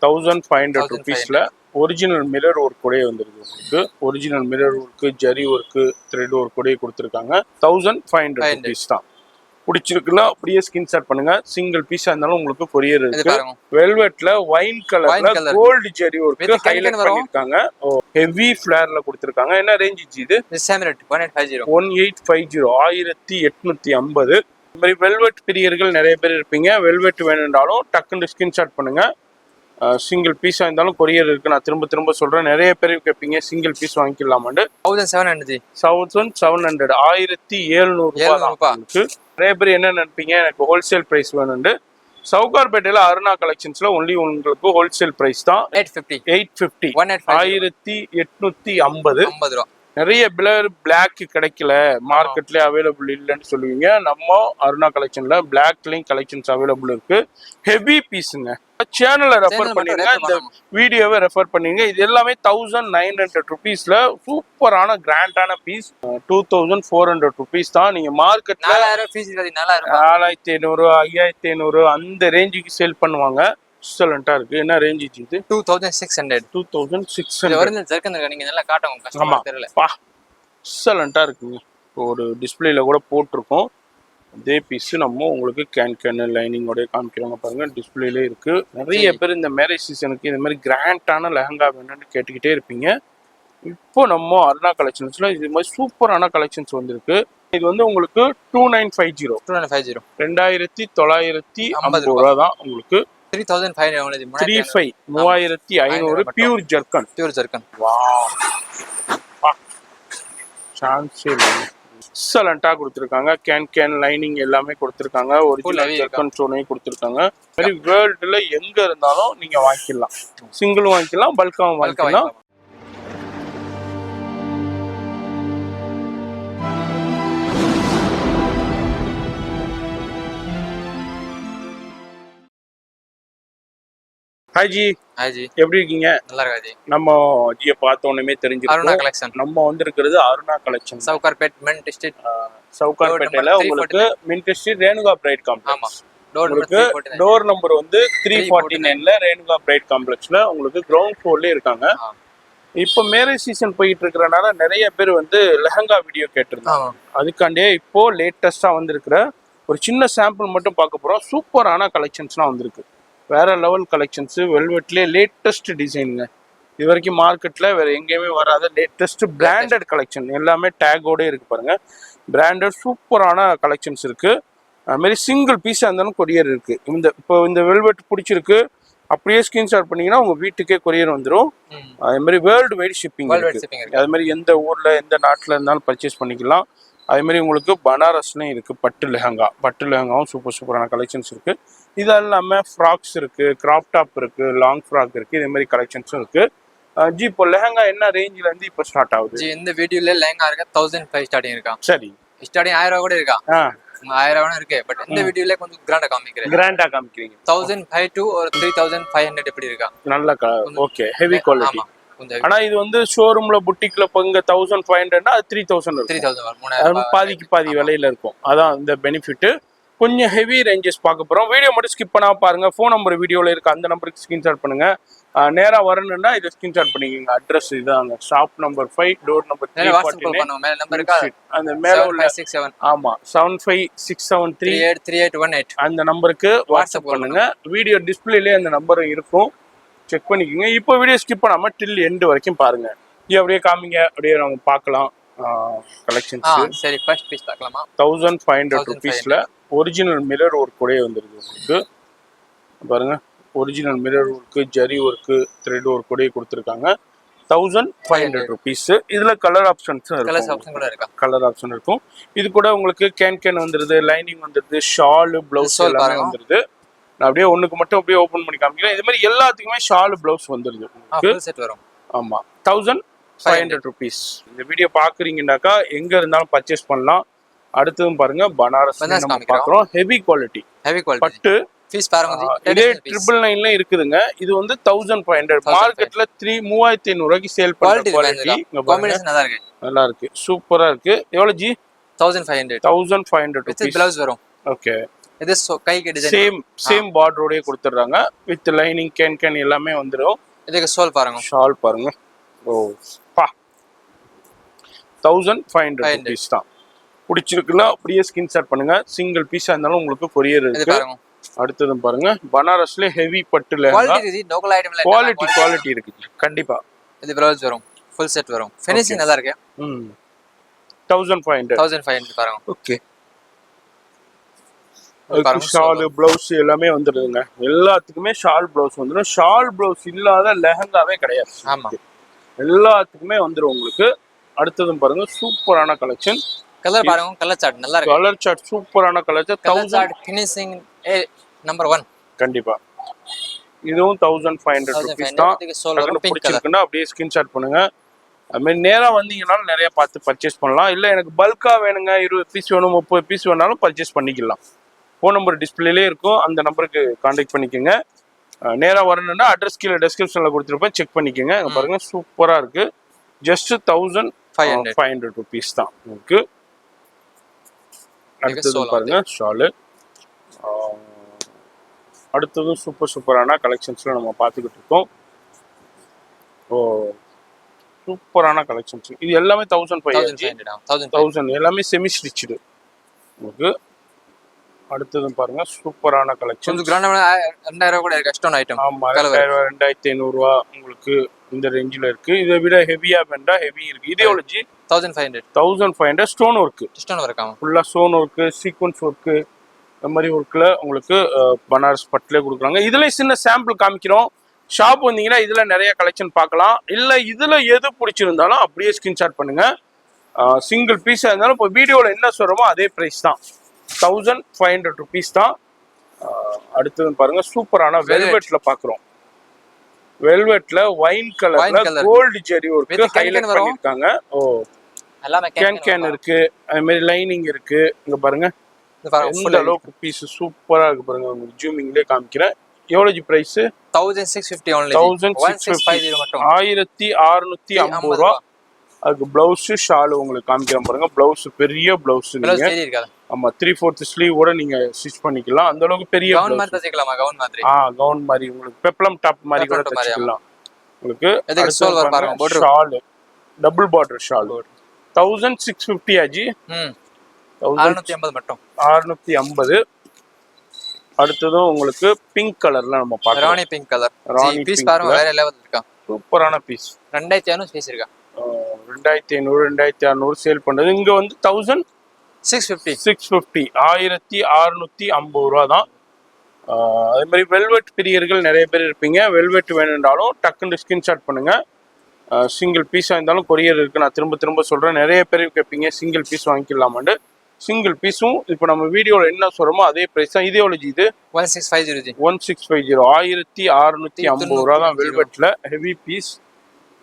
1500 rupeesல original mirror work கூட வந்துருக்கு உங்களுக்கு. Original mirror work, zari work, thread work கூட கொடுத்துருக்காங்க. 1500 rupees தான். பிடிச்சிருக்குன்னா அப்படியே ஸ்கிரீன்ஷாட் பண்ணுங்க. சிங்கிள் பீஸா இருந்தாலும் உங்களுக்கு கொரியர் இருக்கு. வெல்வெட்ல ஒயின் கலர்ல கோல்ட் ஜெரி ஒர்க் ஹைலைட் பண்ணிருக்காங்க. ஹெவி ஃபிளேர்ல கொடுத்திருக்காங்க. என்ன ரேஞ்ச் இது? 1850 1850. இந்த மாதிரி வெல்வெட் பிரியர்கள் நிறைய பேர் இருப்பீங்க. வெல்வெட் வேணும்னாலும் டக்குன்னு ஸ்கிரீன்ஷாட் பண்ணுங்க. சிங்கிள் பீஸா இருந்தாலும் கொரியர் இருக்கு. நான் திரும்ப திரும்ப சொல்றேன். நிறைய பேர் கேட்பீங்க சிங்கிள் பீஸ் வாங்கிக்கலாமான்னு. 1700 1700 நிறைய பேர் என்ன நினைப்பீங்க, எனக்கு ஹோல்சேல் பிரைஸ் வேணும்னு. சவுகார்பேட்டையில அருணா கலெக்ஷன்ஸ்ல ஒன்லி உங்களுக்கு ஹோல்சேல் பிரைஸ் தான் 850 1850. நிறைய பிளாக் கிடைக்கல, மார்க்கெட்ல அவைலபிள் இல்லைன்னு சொல்லுவீங்க. நம்ம அருணா கலெக்ஷன்ல பிளாக்லயும் கலெக்ஷன்ஸ் அவைலபிள் இருக்கு. ஹெவி பீஸுங்க. சேனலை ரெஃபர் பண்ணிருங்க, இந்த வீடியோவை ரெஃபர் பண்ணீங்க. இது எல்லாமே 1900 rupeesல சூப்பரான கிராண்டான பீஸ். 2400 rupees தான். நீங்க மார்க்கெட்ல 4500 5500 அந்த ரேஞ்சுக்கு சேல் பண்ணுவாங்க. எக்ஸலண்டா இருக்கு. என்ன ரேஞ்ச் இது? 2600 வருது ஜர்க்கன். நீங்க நல்லா காட்டுங்க, கஸ்டமர் தெரியல. பா எக்ஸலண்டா இருக்குங்க. ஒரு டிஸ்ப்ளேல கூட போட்டுருக்கோம். அதே பீஸ் நம்ம உங்களுக்கு கேன் லைனிங்கோட காமிக்கிறவங்க பாருங்க, டிஸ்பிளேலே இருக்கு. நிறைய பேர் இந்த மேரேஜ் சீசனுக்கு இந்த மாதிரி கிராண்டான லெஹங்கா வேணும்னு கேட்டுக்கிட்டே இருப்பீங்க. இப்போ நம்ம அருணா கலெக்ஷன்ஸ்ல இது மாதிரி சூப்பரான கலெக்ஷன்ஸ் வந்திருக்கு. இது வந்து உங்களுக்கு 2950 2950 ரூபா தான் உங்களுக்கு. 3500 பியூர் ஜர்க்கன். வாவ், சான்ஸே இல்லை. எக்ஸலண்டா கொடுத்துருக்காங்க. கேன் லைனிங் எல்லாமே கொடுத்துருக்காங்க. ஒரிஜினல் ஜர்க்கன் ஸ்டோனையும் கொடுத்துருக்காங்க. மாதிரி வேர்ல்டுல எங்க இருந்தாலும் நீங்க வாங்கிக்கலாம். சிங்கிள் வாங்கிக்கலாம், பல்காவும் வாங்கிக்கலாம். ஹாய்ஜி, எப்படி இருக்கீங்க? நல்லா இருக்காஜி. நம்ம ஜியை பார்த்த உடனே தெரிஞ்சிருக்கும். நம்ம வந்திருக்கிறது Aruna collection, Sowcarpet mint district. சவுகார்பேட்டையில உங்களுக்கு mint district Renuka pride complex. உங்களுக்கு டோர் நம்பர் வந்து 349ல ரேணுகா பிரைட் காம்ப்ளெக்ஸ்ல உங்களுக்கு கிரவுண்ட் ஃப்ளோர்லயே இருக்காங்க. இப்போ மேரேஜ் சீசன் போயிட்டு இருக்கிறனால நிறைய பேர் வந்து லெஹங்கா வீடியோ கேட்டிருந்தாங்க. அதுக்காண்டியே இப்போ லேட்டஸ்டா வந்திருக்கிற ஒரு சின்ன சாம்பிள் மட்டும் பார்க்க போறோம். சூப்பரான கலெக்ஷன்ஸ்லாம் வந்திருக்கு. வேற லெவல் கலெக்ஷன்ஸ். வெல்வெட்லேயே லேட்டஸ்ட் டிசைனுங்க. இது வரைக்கும் மார்க்கெட்ல வேற எங்கேயுமே வராத லேட்டஸ்ட் பிராண்டட் கலெக்ஷன். எல்லாமே டேகோட இருக்கு பாருங்க. பிராண்டட் சூப்பரான கலெக்ஷன்ஸ் இருக்கு. அது மாதிரி சிங்கிள் பீஸா இருந்தாலும் கொரியர் இருக்கு. இப்போ இந்த வெல்வெட் பிடிச்சிருக்கு அப்படியே ஸ்கிரீன்ஷாட் பண்ணீங்கன்னா உங்க வீட்டுக்கே கொரியர் வந்துடும். அதே மாதிரி வேர்ல்டு வைட் ஷிப்பிங் இருக்கு. அது மாதிரி எந்த ஊர்ல எந்த நாட்டுல இருந்தாலும் பர்ச்சேஸ் பண்ணிக்கலாம். அதே மாதிரி உங்களுக்கு பனாரஸ்லையும் இருக்கு. பட்டு லெஹங்காவும் சூப்பரான கலெக்ஷன்ஸ் இருக்கு. இது இல்லாமல் ஃப்ராக்ஸ் இருக்கு, கிராப் டாப் இருக்கு, லாங் ஃப்ராக் இருக்கு. இதே மாதிரி கலெக்ஷன்ஸும் இருக்கு. ஜி, இப்போ லெஹங்கா என்ன ரேஞ்சில இருந்து இப்போ ஸ்டார்ட் ஆகுது? ஜி, இந்த வீடியோல லெஹங்கா இருக்கு 1500 ஸ்டார்டிங் இருக்கா. சரி, ஸ்டார்டிங் 1000 கூட இருக்கா. 1000 இருக்கு. பட் இந்த வீடியோல கொஞ்சம் கிராண்டா காமிக்கிறீங்க. 1500 to 3500 எப்படி இருக்கா. நல்ல ஓகே, ஹெவி குவாலிட்டி. ஆனா இது வந்து ஷோரூம்ல புட்டிக்ல இங்க 1500 அது 3000 பாதிக்கு பாதி விலையில இருக்கும். அதான் இந்த பெனிஃபிட். கொஞ்சம் ஹெவி ரேஞ்சஸ் பார்க்க போறோம். வீடியோ மட்டும் ஸ்கிப் பண்ணாம பாருங்க. ஃபோன் நம்பர் வீடியோல இருக்கு, அந்த நம்பருக்கு ஸ்கிரீன்ஷாட் பண்ணுங்க. நேரா வரணும்னா இதை ஸ்கிரீன்ஷாட் பண்ணிக்கோங்க. அட்ரஸ் இதுதான், ஷாப் நம்பர் 5, டோர் நம்பர் 349. அந்த மேல உள்ள 757 ஆமா 75673818 அந்த நம்பருக்கு வாட்ஸ்அப் பண்ணுங்க. வீடியோ டிஸ்பிளேலயே அந்த நம்பர் இருக்கும், செக் பண்ணிக்கோங்க. இப்போ வீடியோ ஸ்கிப் பண்ணாம டில் எண்ட் வரைக்கும் பாருங்க. இது அப்படியே காமிங்க, அப்படியே நம்ம பார்க்கலாம் கலெக்ஷன்ஸ். சரி, ஃபர்ஸ்ட் பீஸ் பார்க்கலாமா? 1500 rupeesல ஒரிஜினல் மிரர் ஒர்க் கூட வந்துருக்கு உங்களுக்கு. பாருங்க, original mirror work, zari work, thread work கூட கொடுத்துருக்காங்க. 1500 rupees. இதுல கலர் ஆப்ஷன்ஸ் கலர் ஆப்ஷன் இருக்கும். இது கூட உங்களுக்கு கேன் வந்துருது, லைனிங் வந்துருது, ஷாலு, பிளவுஸ் எல்லாமே வந்துருது. நான் அப்படியே ஒண்ணுக்கு மட்டும் அப்படியே ஓபன் பண்ணி காமிக்கிறேன். இது மாதிரி எல்லாத்துக்குமே ஷாலு, பிளவுஸ் வந்துருது. ஆமா, 1500 rupees. இந்த வீடியோ பாக்குறீங்கன்னாக்கா எங்க இருந்தாலும் பர்ச்சேஸ் பண்ணலாம். அடுத்ததும் பாருங்க, பனாரஸ் நம்ம பாக்குறோம். ஹெவி குவாலிட்டி பட்டு. ஃபீஸ் பாருங்க, இதே 999ல இருக்குதுங்க. இது வந்து 1500. மார்க்கெட்ல 3500 ரூபாய்க்கு சேல் பண்ற குவாலிட்டி. காம்பினேஷன் நல்லா இருக்கு, சூப்பரா இருக்கு. எவ்வளவு ஜி? 1500 rupees. பிளவுஸ் வரும். ஓகே, இது கைக்கு டிசைன் சேம் பார்டரோடயே கொடுத்துறாங்க வித் லைனிங் கேன் எல்லாமே வந்துரும். இதுக்கு ஷால் பாருங்க. ஓ பா 1500 rupees தான். பிடிச்சிருக்குன்னா அப்படியே ஸ்கிரீன்ஷாட் பண்ணுங்க. சிங்கிள் பீஸா இருந்தாலும் உங்களுக்கு கொரியர் இருக்கு. அடுத்ததும் பாருங்க பனாரஸ்ல ஹெவி பட்டுல குவாலிட்டி இருக்கு கண்டிப்பா. இது ப்ளவுஸ் வரும், ஃபுல் செட் வரும், ஃபினிஷிங் நல்லா இருக்கு. 1500 பாருங்க. ஓகே. ஷால் ப்ளவுஸ் எல்லாமே வந்துருதுங்க. எல்லாத்துக்குமே ஷால் ப்ளவுஸ் வந்துடும். ஷால் ப்ளவுஸ் இல்லாத லெஹங்காவே கிடையாது. ஆமா, எல்லாத்துக்குமே வந்துடும் உங்களுக்கு. அடுத்ததும் பாருங்க சூப்பரான கலெக்ஷன். கலர் பாருங்க, கலர் சார்ட் நல்லா இருக்கு. கலர் சார்ட் சூப்பரான கலர் சார்ட். ஃபினிஷிங் நம்பர் 1 கண்டிப்பா. இதுவும் 1500 rupees தான். பிடிச்சிருக்குன்னா அப்படியே ஸ்கிரீன்ஷாட் பண்ணுங்க. அது மாதிரி நேரா வந்தீங்கனாலும் நிறைய பார்த்து பர்ச்சேஸ் பண்ணலாம். இல்ல எனக்கு பல்கா வேணுங்க 20 பீஸ் வேணும் 30 பீஸ் வேணாலும் பர்ச்சேஸ் பண்ணிக்கலாம். ஃபோன் நம்பர் டிஸ்பிளேலே இருக்கும், அந்த நம்பருக்கு கான்டாக்ட் பண்ணிக்கோங்க. நேரா வரணும்னா அட்ரஸ் கீழே டெஸ்கிரிப்ஷன்ல கொடுத்துருப்பேன், செக் பண்ணிக்கோங்க. பாருங்க சூப்பரா இருக்கு. ஜஸ்ட் 1500 rupees தான் உங்களுக்கு. அடுத்தது பாருங்க ஷாலு. அடுத்ததும் சூப்பரான கலெக்ஷன்ஸ்ல நம்ம பார்த்துக்கிட்டு இருக்கோம். ஓ சூப்பரான கலெக்ஷன்ஸ். இது எல்லாமே 1500 எல்லாமே செமி ஸ்டிச்டு உங்களுக்கு. அடுத்ததும் பாருங்க சூப்பரான கலெக்ஷன். 2000 கூட கஷ்டம் ஐட்டம். ஆமா 2500 ரூபா உங்களுக்கு இந்த ரேஞ்சில இருக்கு. இதை விட ஹெவியா வேண்டா ஹெவி இருக்கு. இதோலஜி 1500 ஸ்டோன் ஒர்க். ஃபுல்லா ஸ்டோன் ஒர்க், சீக்வன்ஸ் ஒர்க், இந்த மாதிரி ஒர்க்ல உங்களுக்கு பனாரஸ் பட்டுல கொடுக்குறாங்க. இதுல சின்ன சாம்பிள் காமிக்கிறோம். ஷாப் வந்தீங்கன்னா இதுல நிறைய கலெக்ஷன் பார்க்கலாம். இல்ல இதுல எது பிடிச்சிருந்தாலும் அப்படியே ஸ்கிரீன்ஷாட் பண்ணுங்க. சிங்கிள் பீஸா இருந்தாலும் இப்போ வீடியோல என்ன சொல்றோமோ அதே பிரைஸ் தான். 1500 rupees தான். அடுத்தது பாருங்க சூப்பரான வெல்வெட்ல பாக்குறோம். வெல்வெட்ல வைன் கலர்ல கோல்ட் ஜெரி ஒர்க் ஹைலைட் பண்ணிருக்காங்க. ஓ எல்லாமே கேன் இருக்கு, அதே மாதிரி லைனிங் இருக்கு. இங்க பாருங்க இந்த அளவுக்கு பீஸ் சூப்பரா இருக்கு பாருங்க. உங்களுக்கு ஜூமிங்லயே காமிக்கிறேன். எவ்வளவு பிரைஸ்? 1650 only. 1650 மட்டும். 1650 ரூபா. அதுக்கு பிளவுஸ் ஷால் உங்களுக்கு காமிக்கிறேன் பாருங்க. பிளவுஸ் பெரிய பிளவுஸ் நீங்க ஆமா 3/4 ஸ்லீவோட நீங்க ஸ்டிச் பண்ணிக்கலாம். அந்த அளவுக்கு பெரிய கவுன் மாதிரி தச்சிக்கலாமா? கவுன் மாதிரி. கவுன் மாதிரி உங்களுக்கு பெப்ளம் டாப் மாதிரி கூட தச்சிக்கலாம் உங்களுக்கு. இதுக்கு ஷால் பாருங்க, border shawl double border shawl 1650 ஆஜி. 650 மட்டும். 650. அடுத்ததும் உங்களுக்கு பிங்க் கலர்ல நம்ம பார்க்கலாம். ராணி பிங்க் கலர். பீஸ் பாருங்க வேற லெவல் இருக்கா. சூப்பரான பீஸ். 2500 பீஸ் இருக்கா. 2500 2600 சேல் பண்றது. இங்க வந்து 1650 1650 ரூபா தான். அதே மாதிரி வெல்வெட் பிரியர்கள் நிறைய பேர் இருப்பீங்க. வெல்வெட் வேணும்னாலும் டக்குன்னு ஸ்கிரீன்ஷாட் பண்ணுங்க. சிங்கிள் பீஸா இருந்தாலும் கொரியர் இருக்கு. நான் திரும்ப சொல்றேன். நிறைய பேர் கேட்பீங்க சிங்கிள் பீஸ் வாங்கிக்கலாமான்னு. சிங்கிள் பீஸும் இப்போ நம்ம வீடியோல என்ன சொல்றோமோ அதே பிரைஸ் தான். இதோலஜி இது 1650 1650 ரூபா தான். வெல்வெட்ல ஹெவி பீஸ்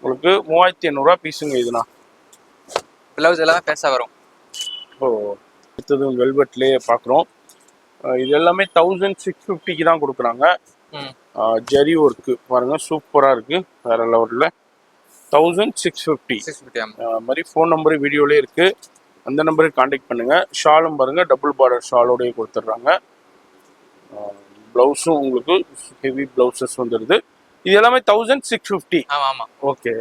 உங்களுக்கு 3500 ரூபா பீஸுங்க. இதுனா பிளவுஸ் எல்லாம் பெருசா வரும். ஓ அடுத்தது வெல்வெட்லயே பாக்குறோம். இது எல்லாமே 1650க்கு தான் கொடுக்குறாங்க. ஜரி ஒர்க்கு பாருங்க சூப்பரா இருக்கு, வேற லெவல்ல. 1650 மாதிரி ஃபோன் நம்பர் வீடியோலயே இருக்கு, அந்த நம்பருக்கு கான்டாக்ட் பண்ணுங்க. ஷாலும் பாருங்க டபுள் பார்டர் ஷாலோடய கொடுத்துட்றாங்க. ப்ளவுஸும் உங்களுக்கு ஹெவி ப்ளவுசஸ் வந்துடுது. இது எல்லாமே 1650. ஓகே.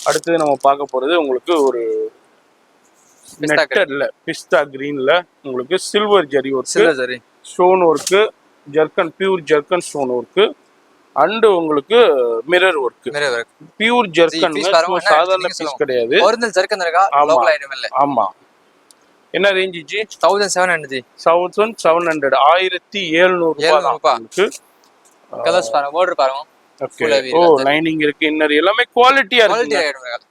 அடுத்தது நம்ம பார்க்க போறது உங்களுக்கு ஒரு நெட்டர்ல பிஸ்தா கிரீன்ல உங்களுக்கு silver zari work, stone work, ஜர்க்கன் pure ஜர்க்கன் stone work and உங்களுக்கு மிரர் ஒர்க். பியூர் ஜர்க்கன் சாதாரண பீஸ் கிடையாது. ஆமா. என்ன ரேஞ்ச் ஜி? 1700 ஜி. 1700 1700 ரூபாய்க்கு. கலர்ஸ் பாருங்க, பார்டர் பாருங்க. ஓகே. ஓ லைனிங் இருக்கு, இன்னர் எல்லாமே குவாலிட்டியா இருக்கு.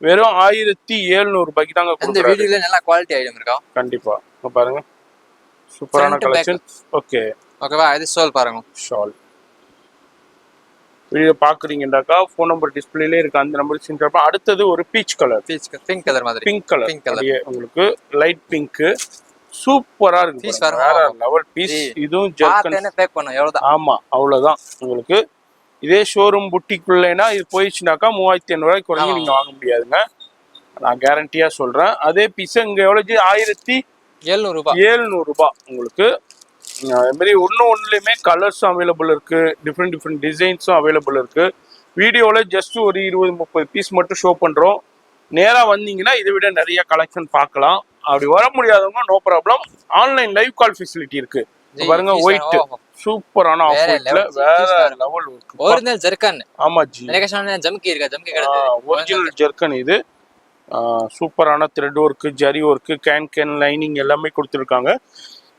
வெறும் 1700 ரூபாய்க்கு தாங்க கொடுக்குறாங்க. இந்த வீடியோல நல்ல குவாலிட்டி ஐட்டம் இருக்கா? கண்டிப்பா. பாருங்க சூப்பரான கலெக்ஷன். ஓகே ஓகேவா? இது ஷால் பாருங்க. ஷால் வீடியோ பாக்குறீங்கன்னாக்கா ஃபோன் நம்பர் டிஸ்பிளேல இருக்கு, அந்த நம்பர் சென்ட். அடுத்தது ஒரு பீச் கலர், பிங்க் கலர் மாதிரி. பிங்க் கலர் உங்களுக்கு லைட் பிங்க் சூப்பரா இருக்கு. வேற லெவல் பீஸ். இதுவும் ஜர்க்கன் பேக் பண்ணனும் எவ்வளவுதான். ஆமா அவ்வளவுதான். உங்களுக்கு இதே ஷோரூம் புட்டிக்குள்ளேனா இது போயிடுச்சுனாக்கா 3500 ரூபாய்க்கு குறைஞ்சு நீங்க வாங்க முடியாதுங்க, நான் கேரண்டியா சொல்றேன். அதே பீஸ் இங்க எவ்வளவு? 1700 ரூபாய் உங்களுக்கு. அது மாதிரி ஒன்றுலையுமே கலர்ஸும் அவைலபிள் இருக்கு, டிஃப்ரெண்ட் டிசைன்ஸும் அவைலபிள் இருக்கு. வீடியோவில் ஜஸ்ட் ஒரு 20-30 பீஸ் மட்டும் ஷோ பண்ணுறோம். நேராக வந்தீங்கன்னா இதை விட நிறைய கலெக்ஷன் பார்க்கலாம். அப்படி வர முடியாதவங்க no problem, online live call facility இருக்கு. பாருங்க ஒயிட் சூப்பரான ஆஃபர்ல வேற லெவல் இருக்கு. Original zircon. ஆமா ஜி, ஜம்கி இருக்கா, ஜம்கி கிடையாது, ஒரிஜினல் ஜர்க்கன் இது. சூப்பரான thread work, zari work, can lining எல்லாமே கொடுத்துருக்காங்க.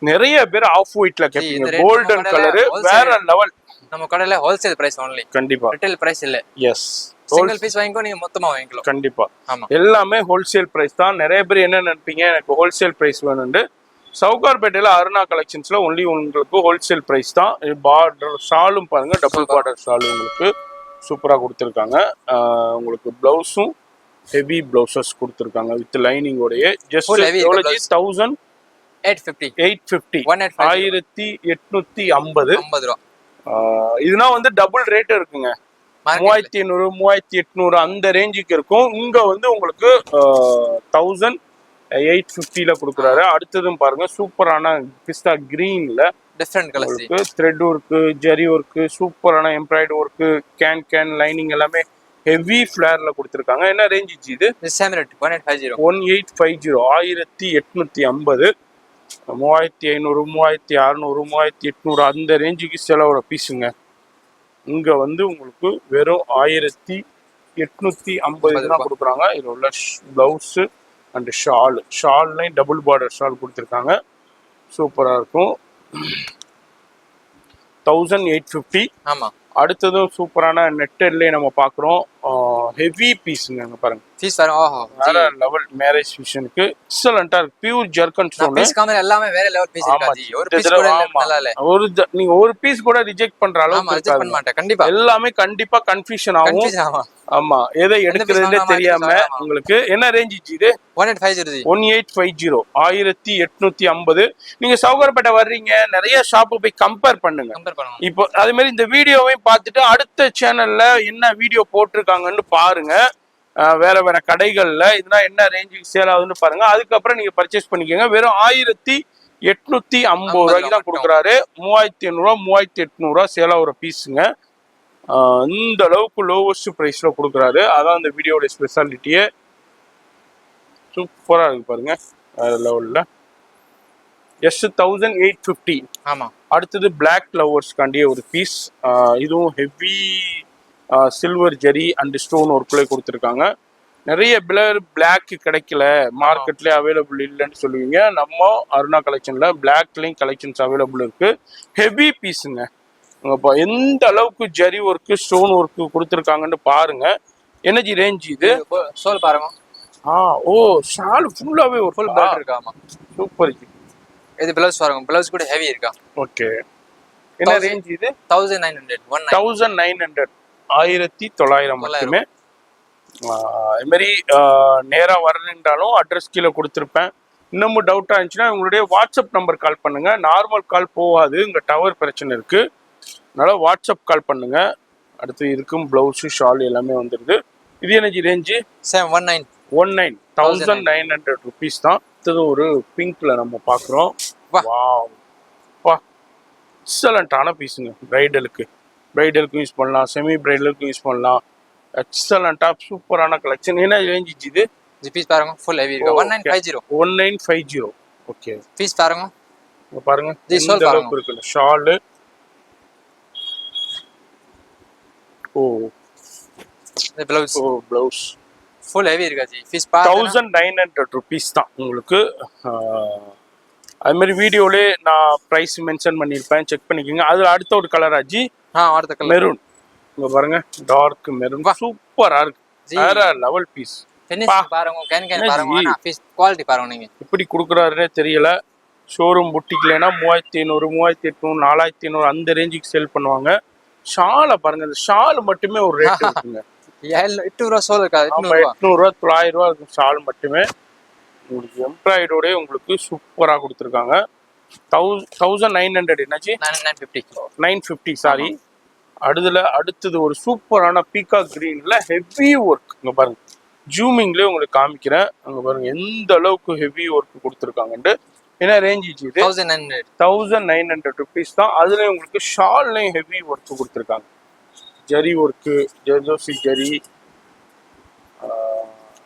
நிறைய பேர் ஆஃப் ஒயிட்ல கேட்பீங்க, கோல்டன் கலர் வேற லெவல். நம்ம கடையில ஹோல்சேல் பிரைஸ் ஒன்லி, கண்டிப்பா ரிட்டெயில் பிரைஸ் இல்ல. எஸ், சிங்கிள் பீஸ் வாங்கிக்கோ, நீங்க மொத்தமா வாங்கிக்கலாம். கண்டிப்பா ஆமா, எல்லாமே ஹோல்சேல் பிரைஸ் தான். நிறைய பேர் என்ன நினைப்பீங்க, எனக்கு ஹோல்சேல் பிரைஸ் வேணும்னு. சவுகார்பேட்டையில அருணா கலெக்ஷன்ஸ்ல ஒன்லி உங்களுக்கு ஹோல்சேல் பிரைஸ் தான். பார்டர் ஷாலும் பாருங்க, டபுள் பார்டர் ஷால் உங்களுக்கு சூப்பரா கொடுத்துருக்காங்க. உங்களுக்கு பிளவுஸும் ஹெவி பிளவுசஸ் கொடுத்துருக்காங்க வித் லைனிங் உடைய. ஜஸ்ட் 1850 1850 ரூபா. இதுனா வந்து டபுள் ரேட் இருக்குங்க. 3500 3800 அந்த ரேஞ்சுக்கு இருக்கும். இங்க வந்து உங்களுக்கு 1850ல கொடுக்குறாரு. அடுத்ததும் பாருங்க, சூப்பரான பிஸ்தா கிரீன்ல different colours, thread work, zari work, சூப்பரான எம்ப்ராய்டரி ஒர்க், கேன் லைனிங் எல்லாமே ஹெவி ஃபிளேர்ல கொடுத்துருக்காங்க. என்ன ரேஞ்ச் இது? 1850 1850 3500 3600 3800 அந்த ரேஞ்சுக்கு செலவோட பீஸுங்க. இங்க வந்து உங்களுக்கு வெறும் 1850 தான் கொடுக்குறாங்க. இதுல உள்ள பிளவுஸ் அண்ட் ஷால்லையும் டபுள் பார்டர் ஷால் கொடுத்துருக்காங்க. சூப்பரா இருக்கும். 1850. ஆமா, அடுத்ததும் சூப்பரான நெட்டட்லயே நம்ம பாக்குறோம். ஹெவி பீஸ்ங்க, அங்க பாருங்க. பீஸ் பாருங்க, ஓஹோ, வேற லெவல். மேரேஜ் ஃபங்க்ஷனுக்கு எக்ஸலென்ட்டா இருக்கு. Pure ஜர்க்கன் stone. பீஸ் காமெடி எல்லாமே வேற லெவல் பீஸ் இருக்கா ஜி. ஒரு பீஸ் கூட நல்லா இல்ல. நீங்க ஒரு பீஸ் கூட ரிஜெக்ட் பண்ற அளவுக்கு ரிஜெக்ட் பண்ண மாட்டேன். கண்டிப்பா எல்லாமே கண்டிப்பா கன்ஃபியூஷன் ஆகும். ஆமா, எதை எடுக்கிறதுனே தெரியாம உங்களுக்கு. என்ன ரேஞ்ச் இது? 1850 1850. நீங்க சவுகார்பேட்டை வர்றீங்க, நிறைய ஷாப் போய் கம்பேர் பண்ணுங்க. இப்போ அதே மாதிரி இந்த வீடியோவையும் பார்த்துட்டு அடுத்த சேனல்ல என்ன வீடியோ போட்டிருக்காங்கன்னு பாருங்க. வேற கடைகள்ல இதுனா என்ன ரேஞ்சுக்கு சேல் ஆகுதுன்னு பாருங்க. அதுக்கப்புறம் நீங்க பர்ச்சேஸ் பண்ணிக்கோங்க. வெறும் 1850 ரூபாய்க்கு தான் கொடுக்குறாரு. 3800 3800 சேல் ஆகுற பீஸுங்க. இந்த அளவுக்கு லோவஸ்ட் பிரைஸ்ல கொடுக்குறாரு. அதான் இந்த வீடியோட ஸ்பெஷாலிட்டியே. சூப்பரா இருக்கு பாருங்க, வேற லெவல்ல. ஜஸ்ட் 1850. ஆமா. அடுத்தது பிளாக் லவர்ஸ்காண்டிய ஒரு பீஸ். இதுவும் heavy silver zari and stone ஒர்க்ல கொடுத்துருக்காங்க. நிறைய பிளாக் கிடைக்கல, மார்க்கெட்ல அவைலபிள் இல்லைன்னு சொல்லுவீங்க. நம்ம அருணா கலெக்ஷன்ல பிளாக்லயும் கலெக்ஷன்ஸ் அவைலபிள் இருக்கு. ஹெவி பீஸுங்க. எந்த அளவுக்கு ஜரி ஒர்க்கு ஸ்டோன் ஒர்க்கு கொடுத்துருக்காங்கன்னு பாருங்க. எனர்ஜி ரேஞ்ச் இது சோல் பாருங்க. ஓ, ஷால் ஃபுல்லாவே ஒரு ஃபுல் பார்டர் இருக்கா? ஆமா, சூப்பர். இது பிளவுஸ் பாருங்க, பிளவுஸ் கூட ஹெவி இருக்கா. ஓகே, என்ன ரேஞ்ச் இது? 1900 1900 மட்டுமே. அது மாதிரி நேரா வரணுன்றாலும் அட்ரஸ் கீழே கொடுத்துருப்பேன். இன்னமும் டவுட்டா இருந்துச்சுன்னா உங்களுடைய வாட்ஸ்அப் நம்பர் கால் பண்ணுங்க. நார்மல் கால் போகாது, இங்க டவர் பிரச்சனை இருக்கு. அதனால வாட்ஸ்அப் கால் பண்ணுங்க. அடுத்து இருக்கும் பிளவுஸ் ஷால் எல்லாமே வந்துருது. இது எனர்ஜி ரேஞ்சு 1900 ருபீஸ் தான். அடுத்தது ஒரு பிங்க்ல நம்ம பாக்குறோம். எக்ஸலண்டான பீஸுங்க. பிரைடலுக்கும் யூஸ் பண்ணலாம், செமி பிரைடலுக்கும் யூஸ் பண்ணலாம். எக்ஸலண்டா சூப்பரான கலெக்ஷன். என்ன ரேஞ்ச் இது? பீஸ் பாருங்க, ஃபுல் ஹெவி இருக்கு. 1950. ஓகே, பீஸ் பாருங்க. பாருங்க இந்த அளவுக்கு இருக்கு ஷால். பிளவுஸ் ஃபுல் ஹெவி இருக்கா ஜி. பீஸ் 1900 ருபீஸ் தான் உங்களுக்கு. அது மாதிரி வீடியோலே நான் பிரைஸ் மென்ஷன் பண்ணிருப்பேன், செக் பண்ணிக்கோங்க. அது அடுத்த ஒரு கலரா ஜி? அடுத்த கலர் மெரூன். இங்க பாருங்க, டார்க் மெரூன் சூப்பரா இருக்கு. வேற லெவல் பீஸ். ஃபினிஷ் பாருங்க, கேன் பாருங்க, பீஸ் குவாலிட்டி பாருங்க. நீங்க எப்படி குடுக்குறாருன்னே தெரியல. ஷோரூம் புட்டிக்லனா 3500 3800 4500 அந்த ரேஞ்சுக்கு சேல் பண்ணுவாங்க. ஷாலை பாருங்க, இந்த ஷால் மட்டுமே ஒரு ரேட் இருக்குங்க. 800 சோல் இருக்கா? 800 900 இருக்கும் ஷால் மட்டுமே. உங்களுக்கு எம்ப்ராய்டோட உங்களுக்கு சூப்பரா கொடுத்துருக்காங்க. 1900 என்னாச்சு? 950 சாரி. அடுத்தது ஒரு சூப்பரான பீகா கிரீன்ல ஹெவி ஒர்க். இங்க பாருங்க, ஜூமிங்லேயே உங்களுக்கு காமிக்கிறேன். அங்க பாருங்க எந்த அளவுக்கு ஹெவி ஒர்க் கொடுத்துருக்காங்கன்ட்டு. என்ன ரேஞ்ச் இது 1900 1900 rupees தான். அதுல உங்களுக்கு ஷால்லையும் ஹெவி ஒர்க் கொடுத்துருக்காங்க. ஜரி ஒர்க்கு, ஜெர்தோசி ஜரி,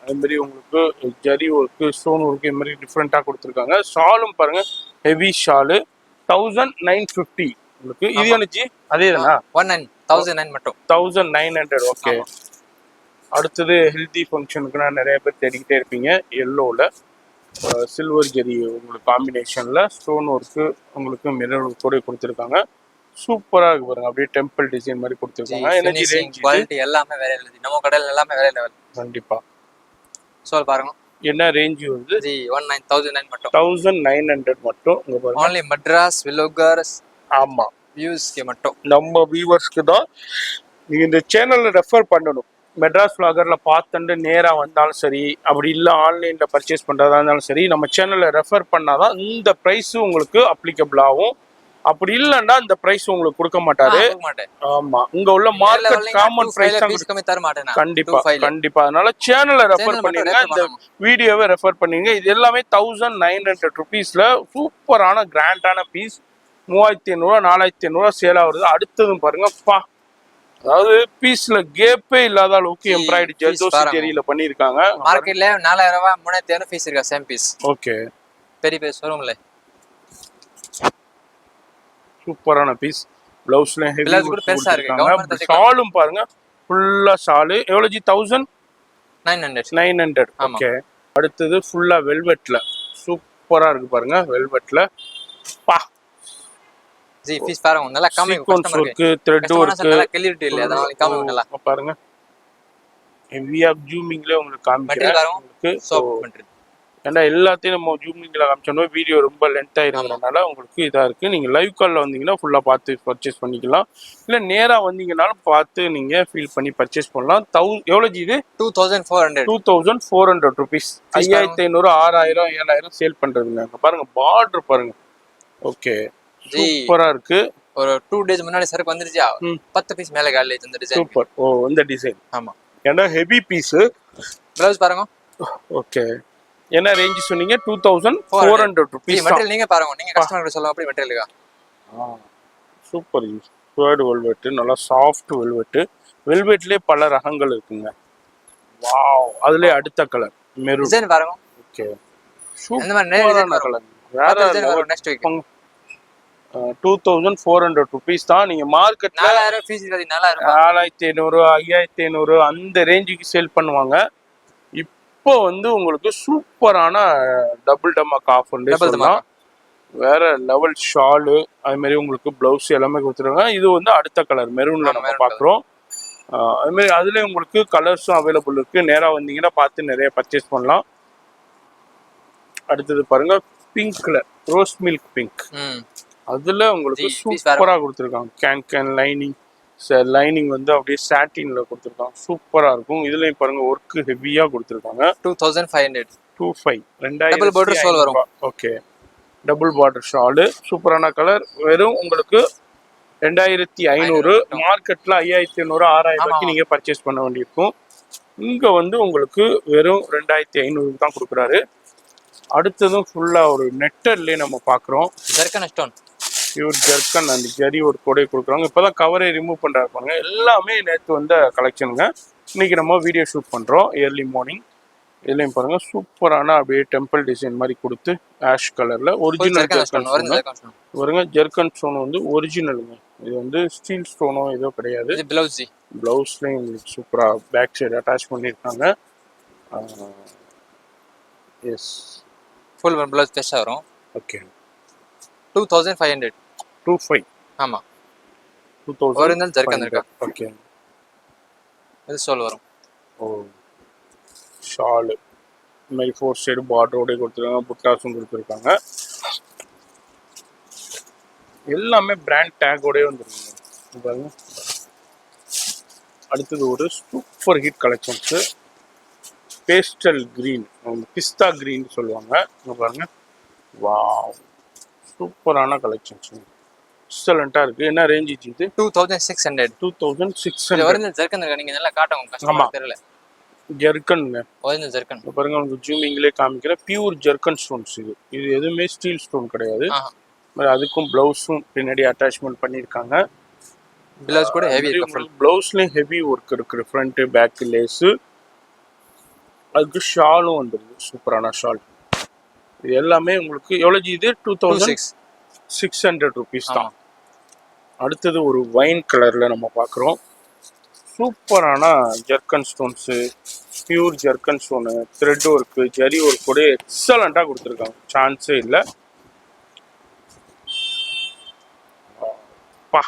அது மாதிரி உங்களுக்கு ஜரி ஒர்க்கு, ஸ்டோன் ஒர்க்கு, இது மாதிரி டிஃப்ரெண்ட்டாக கொடுத்துருக்காங்க. ஷாலும் பாருங்க ஹெவி ஷாலு 1950 உங்களுக்கு. இது என்னச்சு அதே தானா? 1900 மட்டும் 1900. ஓகே. அடுத்தது ஹெல்தி ஃபங்க்ஷனுக்குனா நிறைய பேர் தேடிக்கிட்டே இருப்பீங்க. எல்லோவில் சில்வர் ஜெரி உங்களுக்கு காம்பினேஷனில் ஸ்டோன் ஒர்க்கு உங்களுக்கு மிரர் கூட கொடுத்துருக்காங்க. சூப்பராக இருக்கு பாருங்க. அப்படியே டெம்பிள் டிசைன் மாதிரி கொடுத்துருக்காங்க. எனர்ஜி ரேஞ்ச் குவாலிட்டி எல்லாமே வேற லெவல். நம்ம கடையில் எல்லாமே வேற லெவல். கண்டிப்பாக. சோல் பாருங்க. என்ன ரேஞ்ச் வந்து? 1900 மட்டும். 1900 மட்டும். இங்க பாருங்க. only மெட்ராஸ் வில்லோகர்ஸ். ஆமா. வியூஸ்க்கு மட்டும். நம்ம வியூவர்ஸ்க்கு தான் நீங்க இந்த சேனல்ல ரெஃபர் பண்ணணும். மெட்ராஸ் vloggerல பார்த்துட்டு நேராக வந்தாலும் சரி, அப்படி இல்லை ஆன்லைனில் பர்ச்சேஸ் பண்ணுறதா இருந்தாலும் சரி, நம்ம சேனலில் ரெஃபர் பண்ணாதான் இந்த ப்ரைஸு உங்களுக்கு அப்ளிகபிள் ஆகும். அப்படி இல்லைன்னா இந்த ப்ரைஸ் உங்களுக்கு கொடுக்க மாட்டாரு. ஆமா, இங்க உள்ள மார்க்கெட் காமன் பிரைஸ் கண்டிப்பா கண்டிப்பா. அதனால சேனலை ரெஃபர் பண்ணிருங்க, இந்த வீடியோவை ரெஃபர் பண்ணீங்க. இது எல்லாமே 1900 rupeesல சூப்பரான கிராண்டான பீஸ். 3500 4500 சேல் ஆகுறது. அடுத்ததும் பாருங்க பா, அதாவது பீஸ்ல கேப்பே இல்லாத அளவுக்கு எம்ப்ராய்டரி ஜெர்தோசி ஜெரியில பண்ணிருக்காங்க. மார்க்கெட்ல 4000 ரூபாய் 3500 பீஸ் இருக்கா சேம் பீஸ். ஓகே. பெரிய பெரிய ஷோரூம்ல சூப்பரான பீஸ். ப்ளவுஸ்ல ஹெவி கூட பெருசா இருக்கு. ஷாலும் பாருங்க ஃபுல்லா ஷாலு. எவ்வளவு ஜி? 1900. ஓகே. அடுத்தது ஃபுல்லா வெல்வெட்ல சூப்பரா இருக்கு பாருங்க. வெல்வெட்ல பா ஜி பீஸ் பாருங்க. நல்லா காமிங்க. கஸ்டமருக்கு த்ரெட் வர்க் நல்லா கிளியரிட்டி இல்ல, அதனால காமிங்க. நல்லா பாருங்க. ஹெவியா ஜூமிங்ல உங்களுக்கு காமிக்கிறேன். உங்களுக்கு சோப் மெட்டீரியல். ஏன்னா எல்லாத்தையும் நம்ம ஜூமிங்ல காமிச்சோம்னா வீடியோ ரொம்ப லென்த்தா இருக்கிறதுனால உங்களுக்கு இதா இருக்கு. நீங்க லைவ் கால்ல வந்தீங்கன்னா ஃபுல்லா பார்த்து பர்ச்சேஸ் பண்ணிக்கலாம். இல்ல நேரா வந்தீங்கன்னாலும் பார்த்து நீங்க ஃபீல் பண்ணி பர்ச்சேஸ் பண்ணலாம். எவ்வளவு ஜி இது? 2400 rupees. 5500 6000 7000 சேல் பண்றதுங்க. பாருங்க பார்டர் பாருங்க. ஓகே, சூப்பரா இருக்கு. ஒரு 2 டேஸ் முன்னாடி சரக்கு வந்துருச்சா, 10 பீஸ் மேல காலைல இந்த டிசைன். சூப்பர். ஓ, இந்த டிசைன். ஆமா, ஏன்னா ஹெவி பீஸ். ப்ளவுஸ் பாருங்க. ஓகே. என்ன ரேஞ்ச் சொன்னீங்க? 2400 rupees. மெட்டீரியல் நீங்க பாருங்க, நீங்க கஸ்டமருக்கு சொல்லுங்க அப்படி மெட்டீரியலுக்கா. சூப்பர். ஸ்குவர்ட் வெல்வெட், நல்லா சாஃப்ட் வெல்வெட். வெல்வெட்லயே பல ரகங்கள் இருக்குங்க. வாவ், அதுலயே அடுத்த கலர் மெரூன் டிசைன் பாருங்க. ஓகே, இந்த மாதிரி நிறைய டிசைன் கலர். வேற டிசைன் நெக்ஸ்ட் வீக் 2400 rupees தான். நீங்க மார்க்கெட்ல 4000 ஃபீஸ் இருக்கு. 4500 5500 அந்த ரேஞ்சுக்கு சேல் பண்ணுவாங்க. இப்போ வந்து உங்களுக்கு சூப்பரான டபுள் டமாக் ஆஃபர் சொல்லலாம். வேற லெவல் ஷாலு, அது மாதிரி உங்களுக்கு பிளவுஸ் எல்லாமே கொடுத்துருவாங்க. இது வந்து அடுத்த கலர் மெரூன்ல நம்ம பாக்குறோம். அது மாதிரி அதுல உங்களுக்கு கலர்ஸும் அவைலபிள் இருக்கு. நேரா வந்தீங்கன்னா பார்த்து நிறைய பர்ச்சேஸ் பண்ணலாம். அடுத்தது பாருங்க பிங்க்ல ரோஸ் மில்க் பிங்க். அதுல உங்களுக்கு சூப்பரா கொடுத்துருக்காங்க. கேன் லைனிங் வந்து அப்படியே சாட்டின்ல கொடுத்துருக்காங்க. சூப்பரா இருக்கும். இதுலயும் பாருங்க ஒர்க் ஹெவியா கொடுத்துருக்காங்க. 2500 டபுள் பார்டர் ஷால் வரும். ஓகே, டபுள் பார்டர் ஷாலு சூப்பரான கலர். வெறும் உங்களுக்கு 2500. மார்க்கெட்ல 5500 6000 நீங்க பர்ச்சேஸ் பண்ண வேண்டியிருக்கும். இங்க வந்து உங்களுக்கு வெறும் 2500 தான் கொடுக்குறாரு. அடுத்ததும் ஃபுல்லா ஒரு நெட்டர்லயே நம்ம பாக்குறோம். Zircon stone, pure zircon and zari ஒரு கொடை கொடுக்குறாங்க. இப்போதான் கவரை ரிமூவ் பண்ணுறாங்க. எல்லாமே நேற்று வந்த கலெக்ஷனுங்க. இன்னைக்கு நம்ம வீடியோ ஷூட் பண்ணுறோம் ஏர்லி மார்னிங். இதுலையும் பாருங்க சூப்பரான அப்படியே டெம்பிள் டிசைன் மாதிரி கொடுத்து ஆஷ் கலர்ல ஒரிஜினல் ஜர்க்கன் பாருங்க. ஜர்க்கன் ஸ்டோன் வந்து ஒரிஜினலுங்க. இது வந்து ஸ்டீல் ஸ்டோனோ ஏதோ கிடையாது. பிளவுஸ்லையும் சூப்பரா பேக் சைடு அட்டாச் பண்ணியிருக்காங்க. எஸ், ஃபுல் பிளவுஸ் பெஸ்டா வரும். ஓகே, 2500. 25. ஆமா, 2000 ஒரிஜினல் ஜர்க்கன் இருக்கா. ஓகே, இது ஷால் வரும். ஓ, ஷால் இந்த மாதிரி 4 சைடு பார்டரோட கொடுத்துருக்காங்க. புட்டாஸும் கொடுத்துருக்காங்க. எல்லாமே பிராண்ட் டேக்கோடய வந்துருக்குங்க பாருங்க. அடுத்தது ஒரு super hit collections pastel green, pista green சொல்லுவாங்க. இங்க பாருங்க. வாவ், சூப்பரான கலெக்ஷன்ஸ், எக்ஸலண்டா இருக்கு. என்ன ரேஞ்ச் இது? 2600. 2600. ஒரிஜினல் ஜர்க்கன் இருக்கா. நீங்க நல்லா காட்டுங்க கஸ்டமர் தெரியல. ஜெர்கன்ங்க. Original zircon. பாருங்க உங்களுக்கு ஜூமிங்லேயே காமிக்கிற பியூர் ஜெர்கன் ஸ்டோன்ஸ். இது எதுவுமே ஸ்டீல் ஸ்டோன் கிடையாது. அதுக்கும் பிளவுஸும் பின்னாடி அட்டாச்மெண்ட் பண்ணியிருக்காங்க. பிளவுஸ் கூட ஹெவி இருக்கு. பிளவுஸ்லயும் ஹெவி ஒர்க் இருக்கு. Front back lace. அதுக்கு ஷாலும் வந்துருது. சூப்பரான ஷால். இது எல்லாமே உங்களுக்கு எவ்வளவு இது 2600 rupees தான். அடுத்தது ஒரு வைன் கலர்ல நம்ம பார்க்குறோம். சூப்பரான ஜெர்கன் stones, pure ஜெர்கன் stone, thread work, zari work கூட எக்ஸலண்ட்டாக கொடுத்துருக்காங்க. சான்ஸே இல்லை. பா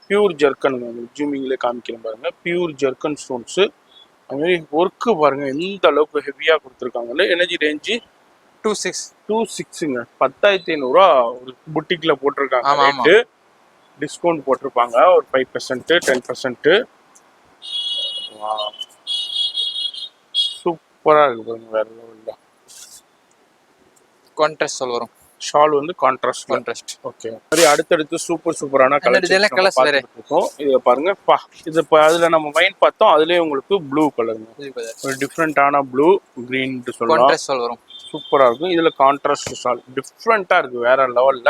பியூர் ஜெர்கன் ஜூமிங்லேயே காமிக்கிறேன் பாருங்க. Pure ஜெர்கன் stones. அதுமாதிரி ஒர்க்கு பாருங்க எந்த அளவுக்கு ஹெவியாக கொடுத்துருக்காங்கல்ல. Energy range 26ங்க. 10,500 ஒரு புட்டிக்கில் போட்டிருக்காங்க ரேட்டு. டிஸ்கவுண்ட் போட்டிருப்பாங்க ஒரு 5%, 10%. சூப்பராக இருக்கு பாருங்க. வேற லெவலில் கான்ட்ராஸ்ட் ஷால் வரும். ஷால் வந்து கான்ட்ராஸ்ட். ஓகே. மாதிரி அடுத்தடுத்து சூப்பரான கலர்ஸ் இருக்கும். இதை பாருங்க. இது அதுல நம்ம வைன் பார்த்தோம். அதுலயே உங்களுக்கு ப்ளூ கலருங்க. ஒரு டிஃப்ரெண்டான ப்ளூ கிரீன் சொல்லலாம். சூப்பரா இருக்கும். இதுல கான்ட்ராஸ்ட் ஷால் டிஃப்ரெண்டா இருக்கு. வேற லெவல்ல.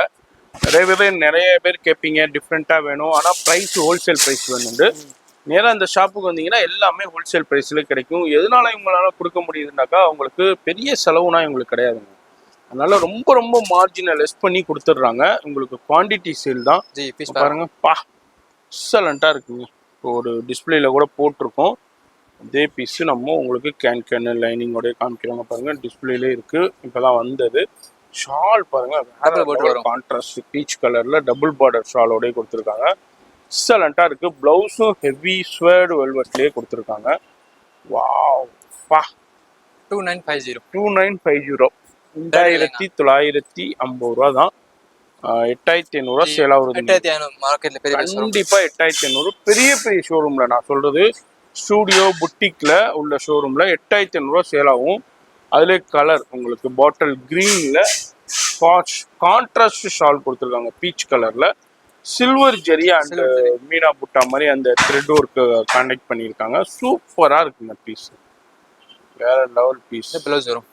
நிறைய பேர் கேட்பீங்க டிஃப்ரெண்டா வேணும், ஆனா பிரைஸ் ஹோல்சேல் பிரைஸ் வேணுண்டு. நேராக அந்த ஷாப்புக்கு வந்தீங்கன்னா எல்லாமே ஹோல்சேல் ப்ரைஸில் கிடைக்கும். எதனால இவங்களால கொடுக்க முடியுதுனாக்கா அவங்களுக்கு பெரிய செலவுனா இவங்களுக்கு கிடையாதுங்க. அதனால ரொம்ப மார்ஜினை லெஸ் பண்ணி கொடுத்துட்றாங்க. உங்களுக்கு குவான்டிட்டி சேல் தான். பாருங்க. எக்ஸலண்ட்டாக இருக்குங்க. ஒரு டிஸ்பிளேல கூட போட்டிருக்கோம். அதே பீஸு நம்ம உங்களுக்கு கேன் லைனிங்கோடய காமிக்கிறவங்க பாருங்க. டிஸ்பிளேலே இருக்கு. இப்போதான் வந்தது. ஷால் பாருங்க. கான்ட்ராஸ்ட் பீச் கலர்ல டபுள் பார்டர் ஷாலோடய கொடுத்துருக்காங்க. எக்ஸலண்ட்டாக இருக்கு. பிளவுஸும் ஹெவி ஸ்வேர்டு வெல்வெட்லேயே கொடுத்துருக்காங்க. வாவ். 2950 2950 ரூபா தான். 8500 சேல் ஆகுது. கண்டிப்பா 8500. பெரிய ஷோரூம்ல நான் சொல்றது ஸ்டூடியோ புட்டிக்ல உள்ள ஷோரூம்ல 8500 சேல் ஆகும். அதுல கலர் உங்களுக்கு பாட்டில் கிரீன்ல கான்ட்ராஸ்ட் ஷால் கொடுத்துருக்காங்க. பீச் கலர்ல சில்வர் ஜெரி அண்ட் மீனா புட்டா மாதிரி அந்த த்ரெட் ஒர்க்கு கான்டெக்ட் பண்ணியிருக்காங்க. சூப்பரா இருக்குங்க பீஸ். வேற லெவல் பீஸ். பிளவுஸ் வரும்.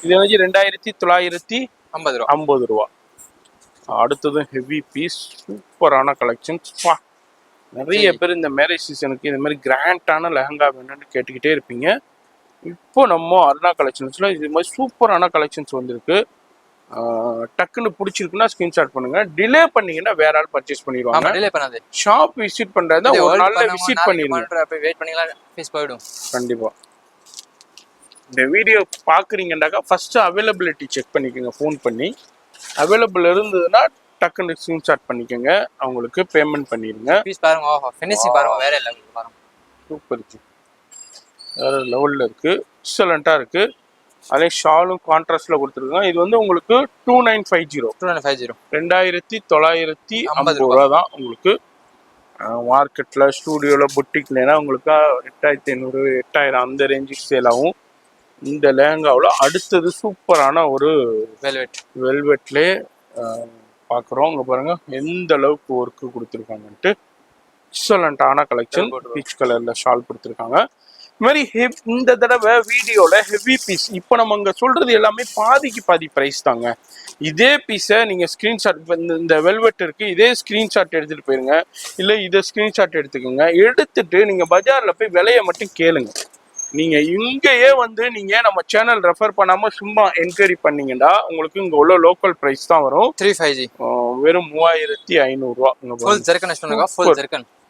இது வந்து 2950 ரூபா. அடுத்தது ஹெவி பீஸ். சூப்பரான கலெக்ஷன்ஸ். நிறைய பேர் இந்த மேரேஜ் சீசனுக்கு இந்த மாதிரி கிராண்டான லெஹங்கா வேணும்னு கேட்டுக்கிட்டே இருப்பீங்க. இப்போ நம்ம அருணா கலெக்ஷன்ஸ்ல இது மாதிரி சூப்பரான கலெக்ஷன்ஸ் வந்திருக்கு. டக்குன்னு பிடிச்சிருக்குன்னா ஸ்கிரீன்ஷாட் பண்ணுங்க. டிலே பண்ணீங்கன்னா வேற ஆள் பர்ச்சேஸ் பண்ணிடுவாங்க. டிலே பண்ணாதே. ஷாப் விசிட் பண்றதா ஒரு நாள்ல விசிட் பண்ணிடுங்க. வெயிட் பண்ணீங்களா ஃபீஸ் போய்டும். கண்டிப்பா. இந்த வீடியோ பாக்குறீங்கன்னாக்கா ஃபர்ஸ்ட் அவைலபிலிட்டி செக் பண்ணிக்கோங்க. ஃபோன் பண்ணி அவைலபிள் இருந்ததுன்னா டக்குன்னு ஸ்கிரீன்ஷாட் பண்ணிக்கோங்க. அவங்களுக்கு பேமெண்ட் பண்ணிடுங்க. பீஸ் பாருங்க. ஓஹோ ஃபினிஷிங் பாருங்க. வேற லெவல் பாருங்க. சூப்பர். வேற லெவல்ல இருக்கு. எக்ஸலண்டா இருக்கு. அதே ஷாலும் கான்ட்ராஸ்ட்ல கொடுத்துருக்காங்க. இது வந்து உங்களுக்கு 2950 2950 ரூபா தான் உங்களுக்கு. மார்க்கெட்ல ஸ்டூடியோல புட்டிக்லனா உங்களுக்கு 8500 8000 அந்த ரேஞ்சுக்கு சேல் ஆகும். இந்த லேங்காவில் அடுத்தது சூப்பரான ஒரு வெல்வெட்லேயே பார்க்குறோம். இங்கே பாருங்க எந்த அளவுக்கு ஒர்க்கு கொடுத்துருக்காங்கன்ட்டு. எக்ஸலண்டான கலெக்ஷன். பீச் கலர்ல ஷால் கொடுத்துருக்காங்க. இது மாதிரி இந்த தடவை வீடியோல ஹெவி பீஸ். இப்போ நம்ம இங்க சொல்றது எல்லாமே பாதிக்கு பாதி பிரைஸ் தாங்க. இதே பீஸை நீங்க ஸ்கிரீன்ஷாட், இந்த வெல்வெட் இருக்கு, இதே ஸ்கிரீன்ஷாட் எடுத்துட்டு போயிருங்க. இல்லை இதை ஸ்கிரீன்ஷாட் எடுத்துக்கோங்க. எடுத்துட்டு நீங்க பஜார்ல போய் விலையை மட்டும் கேளுங்க. நீங்க இங்கேயே வந்து நீங்க நம்ம சேனல் ரெஃபர் பண்ணாம சும்மா என்கொயரி பண்ணீங்கன்னா உங்களுக்கு இங்க உள்ள லோக்கல் பிரைஸ் தான் வரும். 350 வெறும் 3500 ரூபா.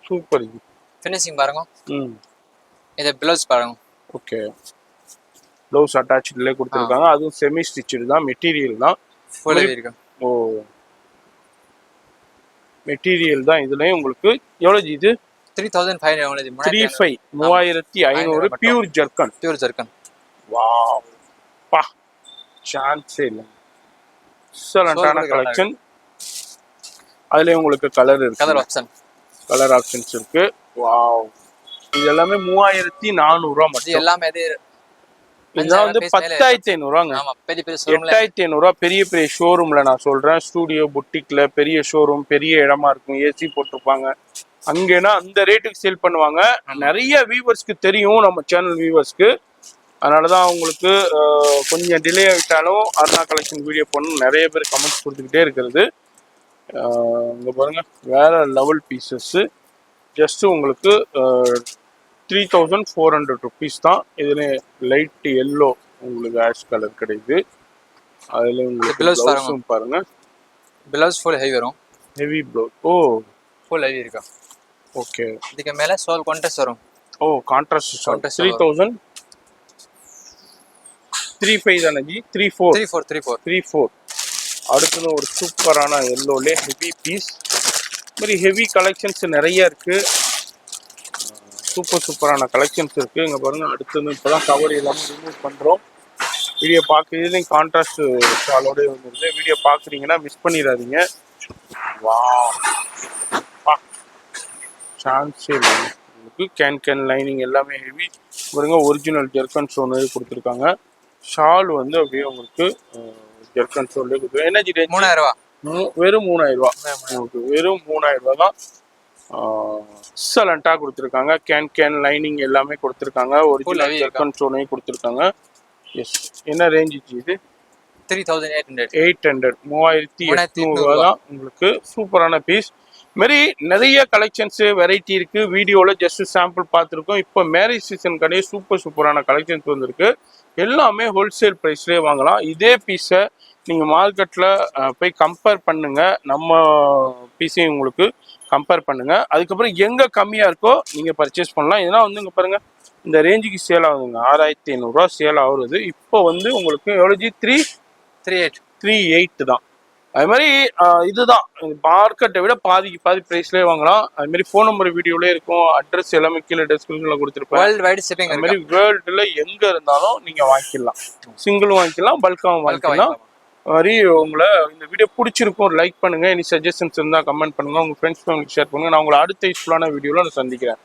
சூப்பர். ஃபினிஷிங் பாருங்க. இது ப்ளவுஸ் பாருங்க. ஓகே. ப்ளவுஸ் அட்டாச்ட்ல கொடுத்திருக்காங்க. அதுவும் செமி ஸ்டிச்சட் தான். மெட்டீரியல் தான். ஓ மெட்டீரியல் தான். இதுலயும் உங்களுக்கு எவ்வளவு இது 3500 3500 பியூர் ஜெர்கன். வாவ். பா சான்ஸே இல்ல. எக்ஸலண்டான கலெக்ஷன். அதுல உங்களுக்கு கலர் இருக்கு. கலர் ஆப்ஷன்ஸ் இருக்கு. வாவ். இது எல்லாமே 3400 ரூபா மட்டும். எல்லாமே இதெல்லாம் வந்து 10,500 ரூபாங்க. 8,500 ரூபா. பெரிய பெரிய ஷோரூம்ல நான் சொல்றேன். ஸ்டூடியோ புட்டிக்ல பெரிய ஷோரூம், பெரிய இடமா இருக்கும். ஏசி போட்டிருப்பாங்க. அங்கேனா அந்த ரேட்டுக்கு சேல் பண்ணுவாங்க. நிறைய வியூவர்ஸ்க்கு தெரியும், நம்ம சேனல் வியூவர்ஸ்க்கு. அதனாலதான் உங்களுக்கு கொஞ்சம் டிலே ஆகிட்டாலும் அருணா கலெக்ஷன் வீடியோ பண்ணணும் நிறைய பேர் கமெண்ட்ஸ் கொடுத்துக்கிட்டே இருக்கிறது. இங்கே பாருங்க, வேற லெவல் பீசஸ். ஜஸ்ட் உங்களுக்கு 3400 rupees தான். இதுல லைட் எல்லோ உங்களுக்கு ஆஷ் கலர் கிடைக்குது. அதுல உங்களுக்கு ப்ளவுஸும் பாருங்க, ப்ளவுஸ் ஃபுல் ஹெவி வரும். Heavy blouse. ஓ ஃபுல் ஹெவி இருக்கா? ஓகே. இதுக்கு மேல சோல் கான்ட்ராஸ்ட் வரும். ஓ கான்ட்ராஸ்ட். 3035 தானே ஜி? 34. அடுத்தது ஒரு சூப்பரான எல்லோலே ஹெவி பீஸ். மாதிரி ஹெவி கலெக்ஷன்ஸ் நிறைய இருக்கு. சூப்பரான கலெக்ஷன்ஸ் இருக்கு. இங்க பாருங்க, அடுத்தது இப்பதான் கவர் எல்லாமே ரிமூவ் பண்றோம். வீடியோ பார்க்குறதுலையும் கான்ட்ராஸ்ட் ஷாலோட வந்துருது. வீடியோ பார்க்குறீங்கன்னா மிஸ் பண்ணிடாதீங்க. வா சான்ஸே இல்லை உங்களுக்கு. கேன் லைனிங் எல்லாமே ஹெவி பாருங்க. ஒரிஜினல் ஜெர்கன் ஸ்டோனே கொடுத்துருக்காங்க. ஷால் வந்து அப்படியே உங்களுக்கு ஜெர்கன் ஸ்டோன்லேயே கொடுத்துருக்காங்க. எனர்ஜி ரேஞ்ச் 3000 ரூபா. வெறும் 3000 ரூபா. உங்களுக்கு வெறும் 3000 ரூபா தான். எக்ஸலண்டா கொடுத்துருக்காங்க. கேன் லைனிங் எல்லாமே கொடுத்துருக்காங்க. ஒரிஜினல் ஜெர்கன் ஸ்டோனையும் கொடுத்துருக்காங்க. எஸ். என்ன ரேஞ்ச் இது? 3800. 3800 ரூபா தான் உங்களுக்கு. சூப்பரான பீஸ். மாரி நிறைய கலெக்ஷன்ஸ் வெரைட்டி இருக்கு. வீடியோவில் ஜஸ்ட் சாம்பிள் பார்த்துருக்கோம். இப்போ மேரேஜ் சீசன் கடையே சூப்பரான கலெக்ஷன்ஸ் வந்திருக்கு. எல்லாமே ஹோல்சேல் ப்ரைஸ்லேயே வாங்கலாம். இதே பீஸை நீங்கள் மார்க்கெட்டில் போய் கம்பேர் பண்ணுங்க. நம்ம பீஸையும் உங்களுக்கு கம்பேர் பண்ணுங்க. அதுக்கப்புறம் எங்கே கம்மியாக இருக்கோ நீங்கள் பர்ச்சேஸ் பண்ணலாம். இதெல்லாம் வந்து இங்கே பாருங்க, இந்த ரேஞ்சுக்கு சேல் ஆகுதுங்க. 6500 ரூபா சேல் ஆகுறது. இப்போ வந்து உங்களுக்கு எவ்வளோ ஜி? 338 தான். அது மாதிரி இதுதான் மார்க்கெட்டை விட பாதிக்கு பாதி ப்ரைஸ்லேயே வாங்கலாம். அது மாதிரி ஃபோன் நம்பர் வீடியோலேயே இருக்கும். அட்ரஸ் எல்லாமே கீழே டிஸ்கிரிப்ஷனில் கொடுத்துருப்பேன். World wide shipping. அது மாதிரி வேர்ல்டில் எங்கே இருந்தாலும் நீங்கள் வாங்கிக்கலாம். சிங்கிளும் வாங்கிக்கலாம், பல்காகவும் வாங்கிக்கலாம். மாதிரி உங்களை இந்த வீடியோ பிடிச்சிருக்கும், லைக் பண்ணுங்க. எனி சஜஷன்ஸ் இருந்தால் கமெண்ட் பண்ணுங்க. உங்கள் ஃப்ரெண்ட்ஸ் ஃபேமிலிக்கு ஷேர் பண்ணுங்க. நான் உங்களை அடுத்த யூஸ்ஃபுல்லான வீடியோவில் நான் சந்திக்கிறேன்.